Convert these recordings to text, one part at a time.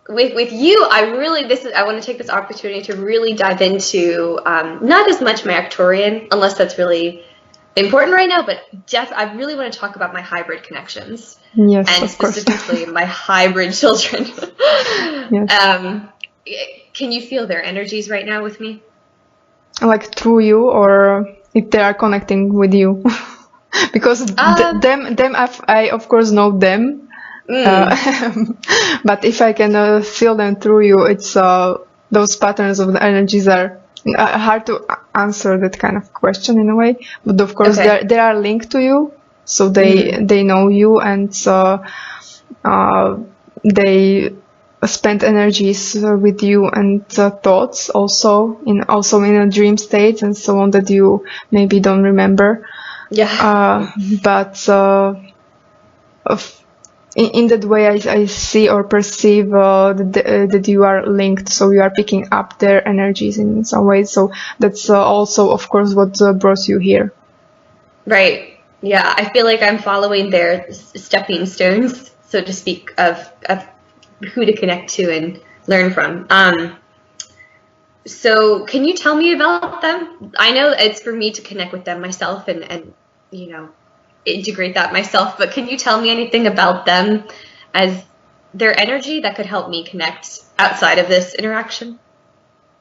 with you, I want to take this opportunity to really dive into not as much my Arcturian, unless that's really important right now, but I really want to talk about my hybrid connections. Yes, and of course. Specifically my hybrid children. Yes. Can you feel their energies right now with me? Like through you, or if they are connecting with you? Because them I of course know them. But if I can feel them through you, it's those patterns of the energies are hard to answer that kind of question in a way. But of course, they are linked to you, so they know you, and they spend energies with you and thoughts also in a dream state and so on that you maybe don't remember. But in that way, I see or perceive that you are linked, so you are picking up their energies in some way. So that's also, of course, what brought you here. Right. Yeah, I feel like I'm following their stepping stones, so to speak, of who to connect to and learn from. So can you tell me about them? I know it's for me to connect with them myself and you know, integrate that myself, but can you tell me anything about them as their energy that could help me connect outside of this interaction?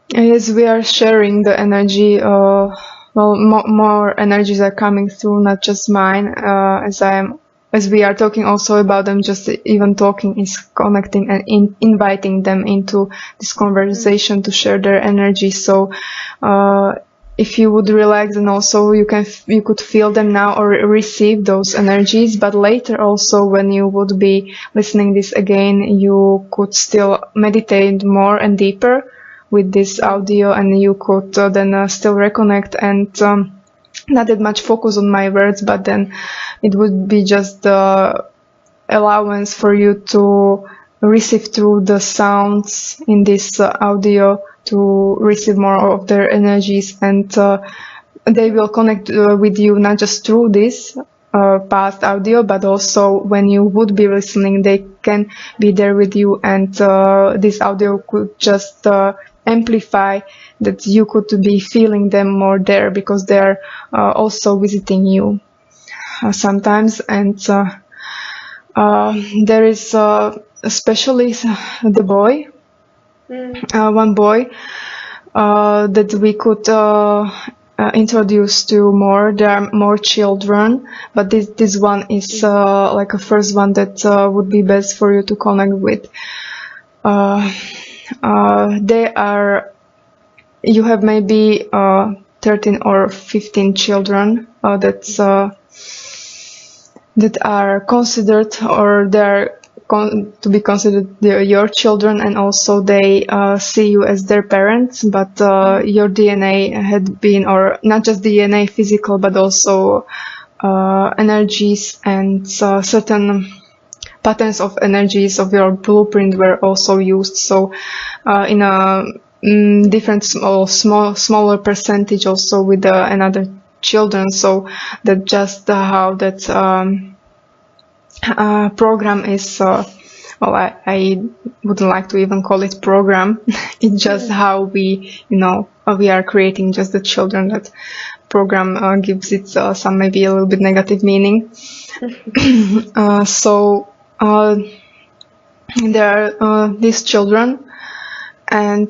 Yes, we are sharing the energy. More energies are coming through, not just mine. As we are talking also about them, just even talking is connecting and inviting them into this conversation to share their energy. So, if you would relax, and also you could feel them now or receive those energies. But later also, when you would be listening this again, you could still meditate more and deeper with this audio, and you could then still reconnect and not that much focus on my words, but then it would be just the allowance for you to receive through the sounds in this audio, to receive more of their energies, and they will connect with you not just through this past audio, but also when you would be listening, they can be there with you, and this audio could just amplify that you could be feeling them more there, because they're also visiting you sometimes. And there is especially the boy, one boy that we could introduce to more. There are more children, but this one is like a first one that would be best for you to connect with. They are, you have maybe 13 or 15 children that are considered, or they are to be considered your children, and also they see you as their parents, but your DNA had been, or not just DNA physical, but also energies and certain patterns of energies of your blueprint were also used. So in a different smaller percentage also with another children. So that just how that program is, I wouldn't like to even call it program. It's just how we, we are creating just the children. That program gives it some maybe a little bit negative meaning. So there are these children, and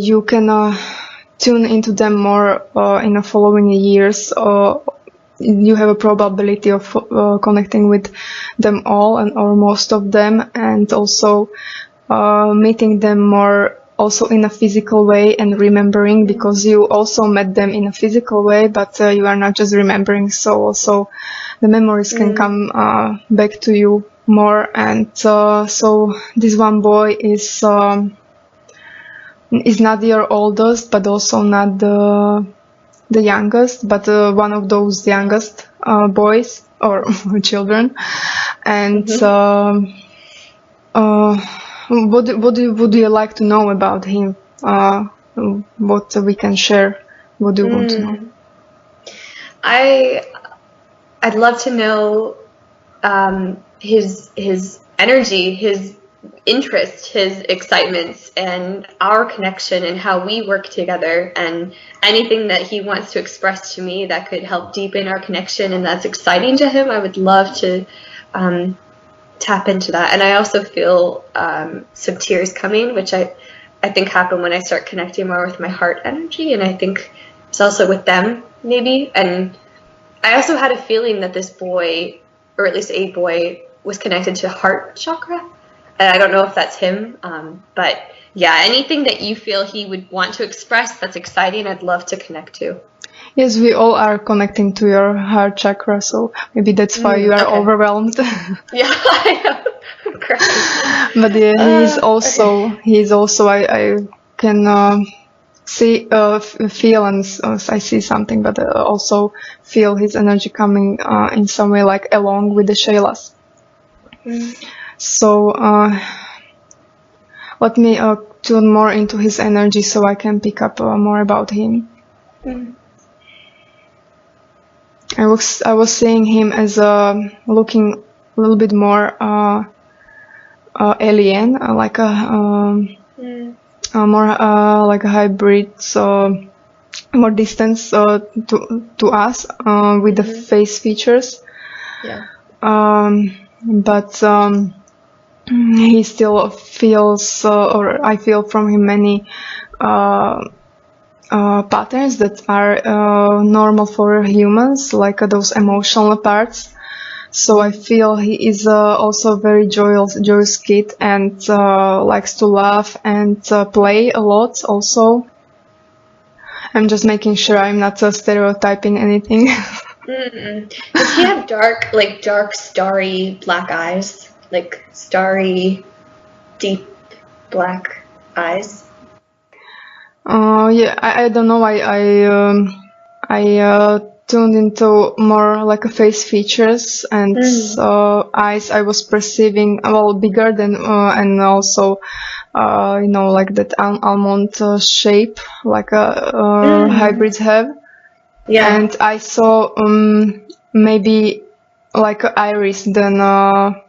you can tune into them more in the following years. You have a probability of connecting with them all or most of them, and also meeting them more also in a physical way and remembering, because you also met them in a physical way, but you are not just remembering, so also the memories can come back to you more. And so this one boy is not your oldest, but also not the youngest, but one of those youngest boys or children. And what would you like to know about him? What we can share? What do you want to know? I'd love to know his energy, his interest, his excitements, and our connection and how we work together, and anything that he wants to express to me that could help deepen our connection and that's exciting to him, I would love to tap into that. And I also feel some tears coming, which I think happen when I start connecting more with my heart energy, and I think it's also with them maybe. And I also had a feeling that this boy, or at least a boy, was connected to heart chakra. And I don't know if that's him, but yeah, anything that you feel he would want to express that's exciting, I'd love to connect to. Yes, we all are connecting to your heart chakra, so maybe that's why you are overwhelmed. Yeah, I know. Great. But yeah, he's also I can see, feel, and I see something, but also feel his energy coming in some way, like along with the Shaylas. So let me tune more into his energy so I can pick up more about him. I was seeing him as looking a little bit more alien, like a more like a hybrid, so more distance to us with the face features. Yeah. But he still feels, or I feel from him many patterns that are normal for humans, like those emotional parts. So I feel he is also a very joyous kid, and likes to laugh and play a lot also. I'm just making sure I'm not stereotyping anything. Does he have dark, starry black eyes? Like starry, deep black eyes? Yeah, I don't know. I tuned into more like a face features and eyes. I was perceiving bigger than and also like that almond shape, like hybrids have. Yeah. And I saw maybe like an iris then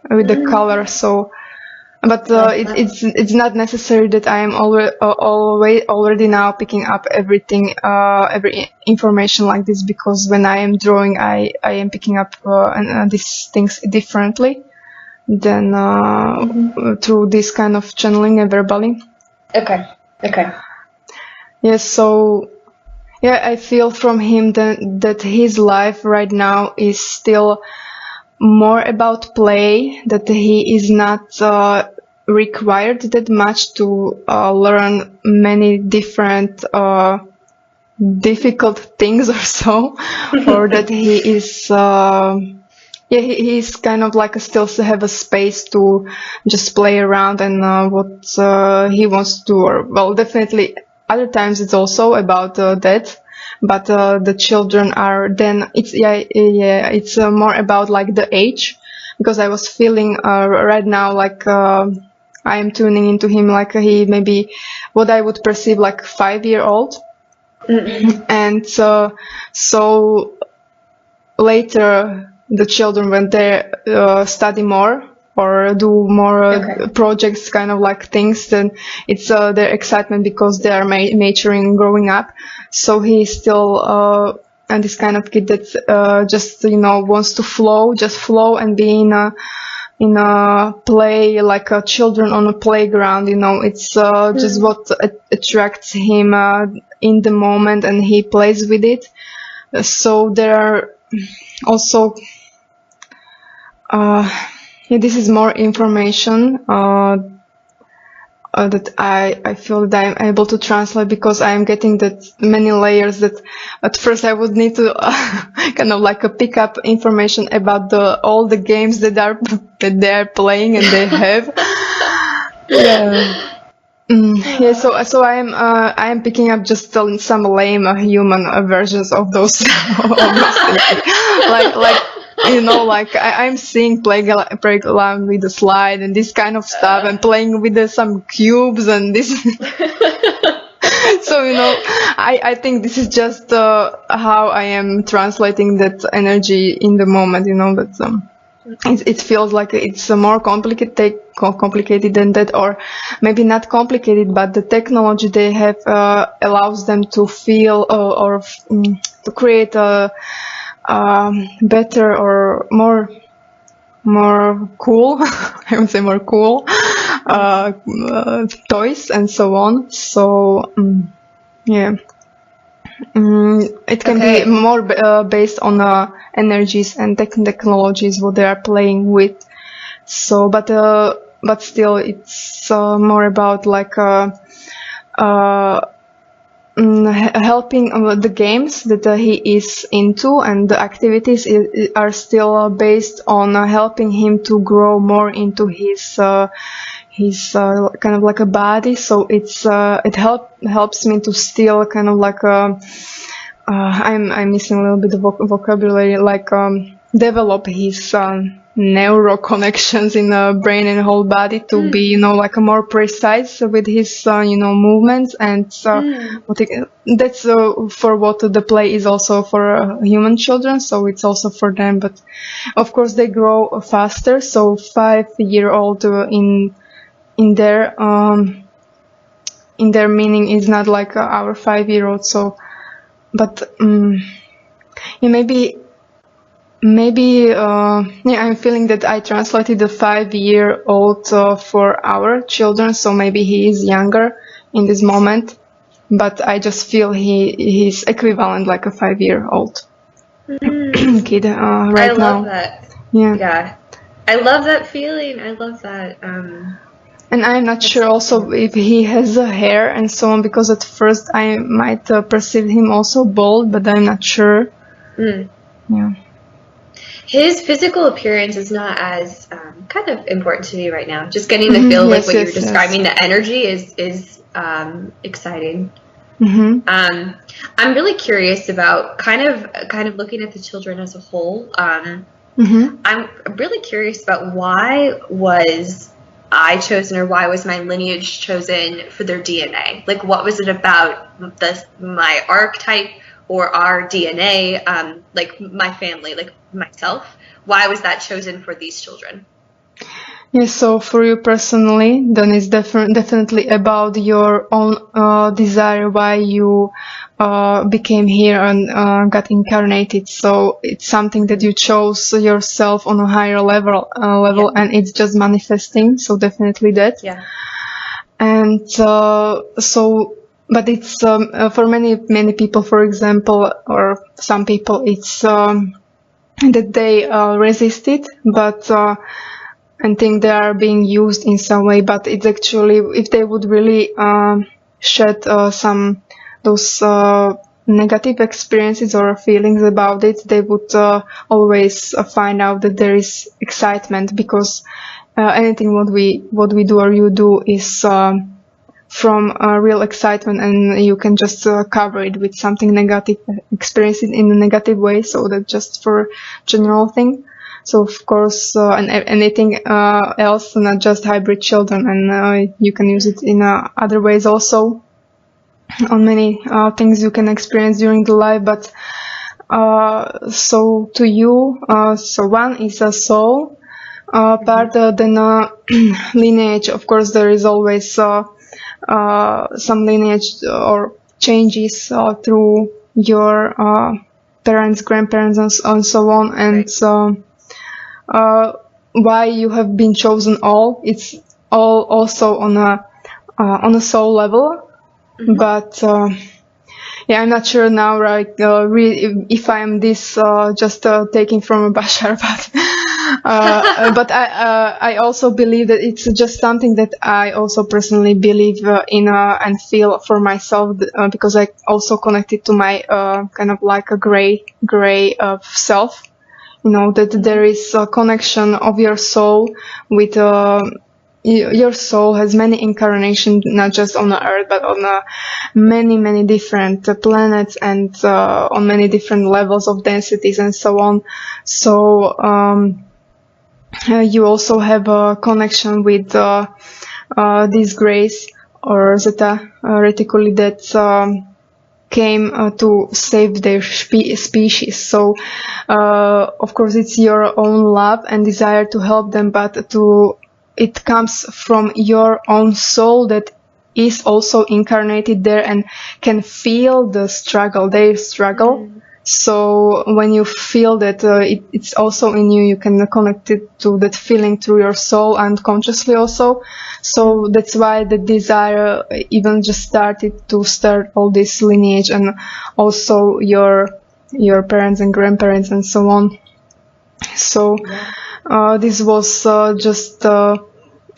with the color. So. But it's not necessary that I am already now picking up everything, every information like this, because when I am drawing, I am picking up these things differently than through this kind of channeling verbally. Okay. Yes. So yeah, I feel from him that his life right now is still more about play, that he is not required that much to learn many different difficult things or so, or that he is he's kind of like still have a space to just play around and what he wants to do. Or definitely other times it's also about that. But the children are then it's more about like the age, because I was feeling right now like I am tuning into him like he maybe what I would perceive like 5-year-old. And so later the children, when they study more or do more projects, kind of like things, then it's their excitement because they are maturing, growing up. So he's still and this kind of kid that just wants to flow and be in a play, like children on a playground. It's just what attracts him in the moment, and he plays with it. So there are also this is more information that I feel that I'm able to translate, because I am getting that many layers that at first I would need to kind of like pick up information about all the games that they're playing and they have. Yeah. So I am picking up just some lame human versions of those like like I'm seeing playground with the slide and this kind of stuff, and playing with some cubes and this. So I think this is just how I am translating that energy in the moment. But it feels like it's more complicated than that, or maybe not complicated, but the technology they have allows them to feel or to create a better or more cool, I would say more cool toys and so on. So yeah. It can be more based on energies and technologies what they are playing with. So, but still, it's more about like helping the games that he is into, and the activities are still based on helping him to grow more into his kind of like a body. So it helps me to still kind of like I'm missing a little bit of vocabulary, like develop his neuro connections in the brain and whole body to be, like a more precise with his, movements. And that's for what the play is also for human children. So it's also for them, but of course they grow faster. So 5-year-old in their meaning is not like our 5-year-old. So, but maybe I'm feeling that I translated the 5-year-old for our children. So maybe he is younger in this moment, but I just feel he's equivalent like a 5-year-old kid right now. I love that. Yeah. I love that feeling. I love that. And I'm not sure also if he has hair and so on, because at first I might perceive him also bald, but I'm not sure. Yeah. His physical appearance is not as kind of important to me right now. Just getting the feel like what you're describing, the energy is exciting. I'm really curious about kind of looking at the children as a whole. I'm really curious about why was I chosen, or why was my lineage chosen for their DNA? Like, what was it about my archetype or our DNA, like my family, like myself? Why was that chosen for these children? Yes, so for you personally, then it's definitely about your own desire why you became here and got incarnated. So it's something that you chose yourself on a higher level, and it's just manifesting. So definitely that. Yeah. And but it's for many people, for example, or some people, it's that they resist it, but and think they are being used in some way. But it's actually, if they would really shed some those negative experiences or feelings about it, they would always find out that there is excitement, because anything what we do or you do is from real excitement, and you can just cover it with something negative, experience it in a negative way. So that's just for general thing. So of course, and anything else, not just hybrid children, and you can use it in other ways also, on many things you can experience during the life. But so to you, so one is a soul part, then lineage. Of course, there is always some lineage or changes through your parents, grandparents, and so on, and so. Why you have been chosen it's all also on a soul level, but I'm not sure now, right? If I am this just taking from a Bashar, but I also believe that it's just something that I also personally believe in and feel for myself, because I also connected to my kind of like a gray self. That there is a connection of your soul with your soul has many incarnations, not just on the earth, but on many different planets, and on many different levels of densities and so on. So you also have a connection with these grays or zeta reticuli that came to save their species. So of course it's your own love and desire to help them, but it comes from your own soul that is also incarnated there and can feel their struggle. So when you feel that it's also in you, you can connect it to that feeling through your soul unconsciously also. So that's why the desire even just started to start all this lineage, and also your parents and grandparents and so on. So this was just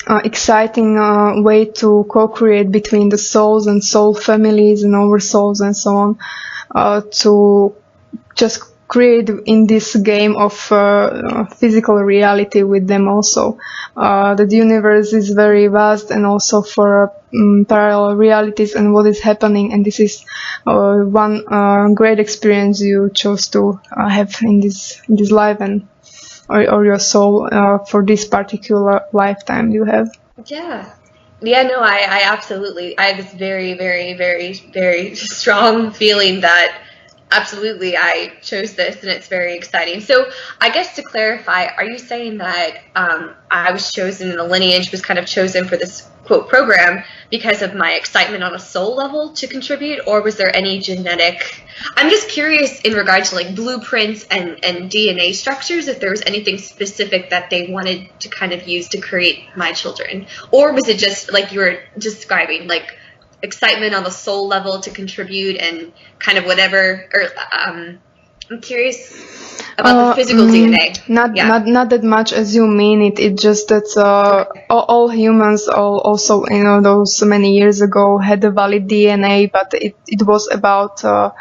exciting way to co-create between the souls and soul families and oversouls and so on, to just create in this game of physical reality with them also. The universe is very vast, and also for parallel realities and what is happening, and this is one great experience you chose to have in this life, and or your soul for this particular lifetime you have. Yeah, no, I absolutely, I have this very, very, very, very strong feeling that absolutely I chose this, and it's very exciting. So I guess to clarify, are you saying that I was chosen, the lineage was kind of chosen for this quote program because of my excitement on a soul level to contribute, or was there any genetic, I'm just curious in regard to like blueprints and DNA structures, if there was anything specific that they wanted to kind of use to create my children, or was it just like you were describing, like excitement on the soul level to contribute and kind of whatever, or I'm curious about the physical DNA. Not that much as you mean it. It's just that all humans, also those many years ago had a valid DNA, but it was about the.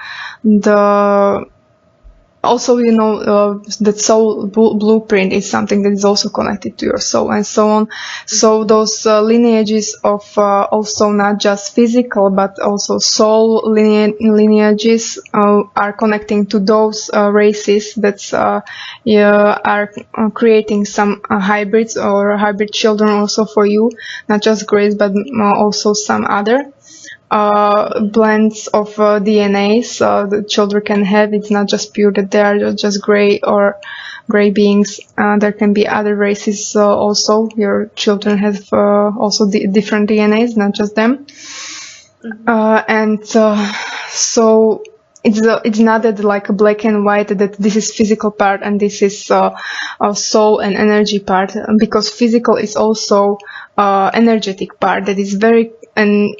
Also, that soul blueprint is something that is also connected to your soul and so on. So those lineages of also not just physical, but also soul lineages are connecting to those races that are creating some hybrids or hybrid children also for you, not just Grace, but also some other blends of DNAs the children can have. It's not just pure that they are just gray beings. There can be other races also. Your children have also different DNAs, not just them. And so it's not that like a black and white, that this is physical part and this is a soul and energy part, because physical is also energetic part that is very, and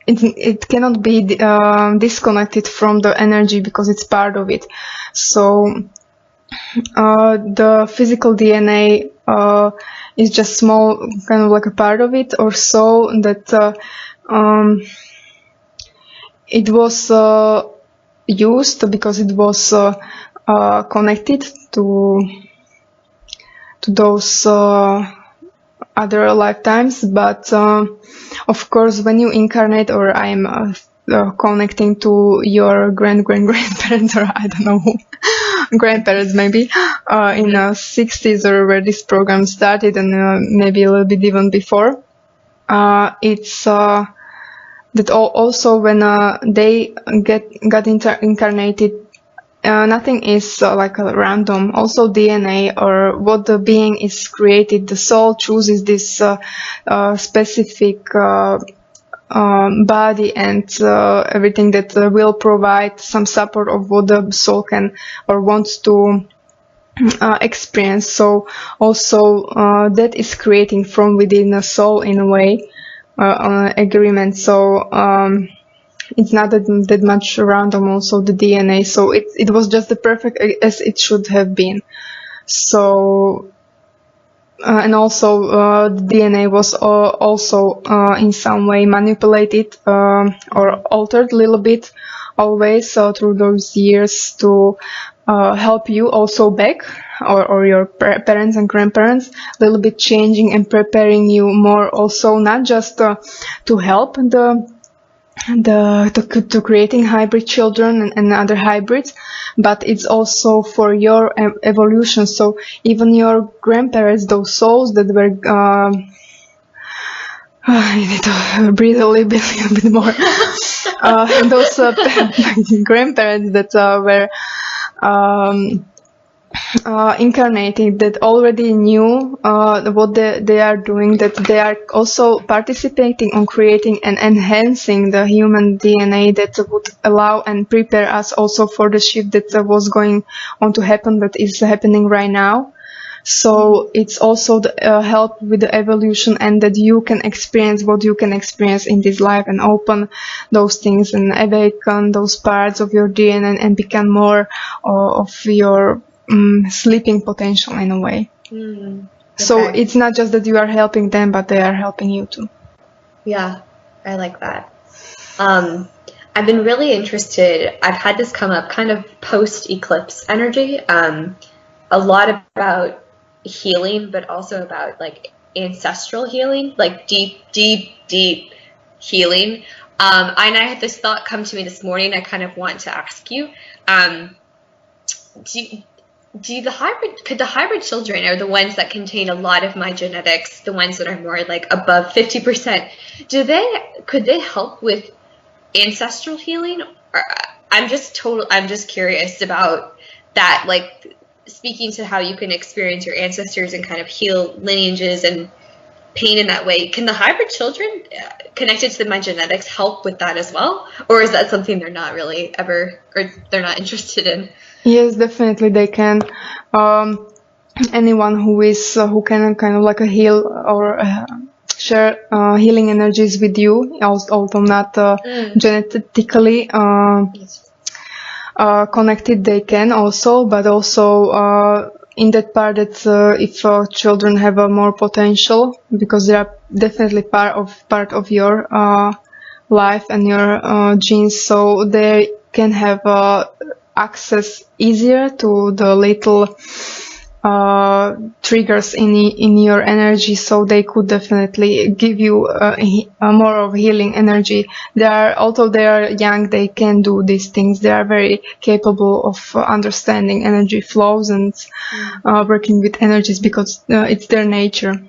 it cannot be disconnected from the energy because it's part of it. So the physical DNA is just small, kind of like a part of it or so, that it was used because it was connected to those other lifetimes. But of course, when you incarnate, or I'm connecting to your grandparents, or I don't know who, grandparents maybe, in the 60s, or where this program started, and maybe a little bit even before, it's that also when they got incarnated, nothing is like a random. Also DNA, or what the being is created, the soul chooses this specific body and everything that will provide some support of what the soul can or wants to experience. So also that is creating from within the soul in a way, agreement. So it's not that much random also, the DNA. So it was just the perfect as it should have been. So and also the DNA was also in some way manipulated or altered a little bit always through those years to help you also back, or your parents and grandparents, a little bit changing and preparing you more also, not just to help to creating hybrid children and other hybrids, but it's also for your evolution. So even your grandparents, those souls that were I need to breathe a little bit more. And those grandparents that were incarnating, that already knew what they are doing, that they are also participating on creating and enhancing the human DNA that would allow and prepare us also for the shift that was going on to happen, that is happening right now. So it's also the help with the evolution, and that you can experience what you can experience in this life and open those things and awaken those parts of your DNA and become more of your sleeping potential in a way. Okay. So it's not just that you are helping them, but they are helping you too. Yeah, I like that. I've been really interested. I've had this come up kind of post-eclipse energy. A lot about healing, but also about like ancestral healing, like deep healing. And I had this thought come to me this morning. I kind of want to ask you, could the hybrid children, or the ones that contain a lot of my genetics, the ones that are more like above 50%, could they help with ancestral healing? Or I'm just curious about that, like speaking to how you can experience your ancestors and kind of heal lineages and pain in that way. Can the hybrid children connected to my genetics help with that as well? Or is that something they're not really ever, or they're not interested in? Yes, definitely they can. Anyone who can kind of like a heal or share healing energies with you, although not genetically connected, they can also, but also in that part that if children have a more potential, because they are definitely part of your life and your genes, so they can have access easier to the little triggers in your energy, so they could definitely give you more of healing energy. Although they are young, they can do these things. They are very capable of understanding energy flows and working with energies, because it's their nature.